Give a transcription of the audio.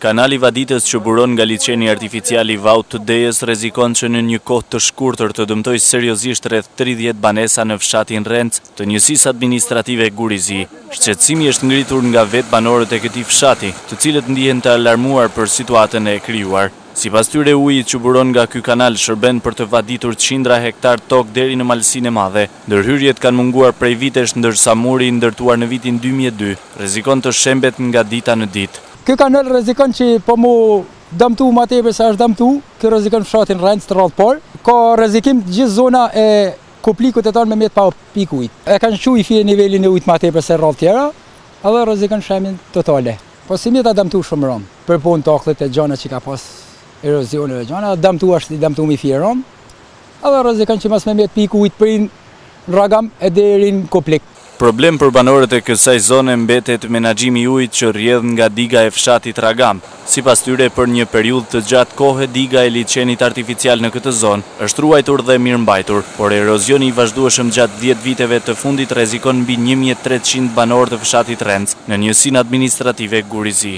Kanali Vaditës që buron nga liçeni artificial i Vaut të Dejës rrezikon që në një kohë të shkurtër të dëmtojë seriozisht rreth 30 banesa në fshatin Renc të njësisë administrative Gurizi. Shqetësimi është ngritur nga vetë banorët e këtij fshati, të cilët ndihen të alarmuar për situatën e krijuar. Sipas tyre, uji që buron nga ky kanal shërben për të vaditur qindra hektar tokë deri në Malsinë e Madhe. Ndërhyrjet kanë munguar prej vitesh, ndërsa muri i ndërtuar në vitin 2002 rrezikon të shembet nga dita në ditë. Ky kanal rrezikon që po mu dëmtu më tepër se është dëmtu, ky rrezikon fshatin Renc të radh parë. Ka rrezikim gjithë zona e kuplikut e tonë me mjet pa pik ujit. E kanë shuj fije nivelin e ujit më tepër se rradh tjera, edhe rrezikon shëmin totale. Po si mjet a dëmtu shumë rëm. Për punë tokët e gjana që ka pas erozione e gjana, dëmtu është i dëmtu mi fije rëm. Edhe rrezikon që mas me mjet pik ujit prin Ragam e deri në kuplik. Problem për banorët e kësaj zone mbetet menaxhimi i ujit që rrjedh nga diga e fshatit Ragam. Sipas tyre, për një periudhë të gjatë kohe diga e liçenit artificial në këtë zonë është ruajtur dhe mirëmbajtur, por erozioni i vazhdueshëm gjatë 10 viteve të fundit rrezikon mbi 1300 banorë të fshatit Renc në njësinë administrative Gurizi.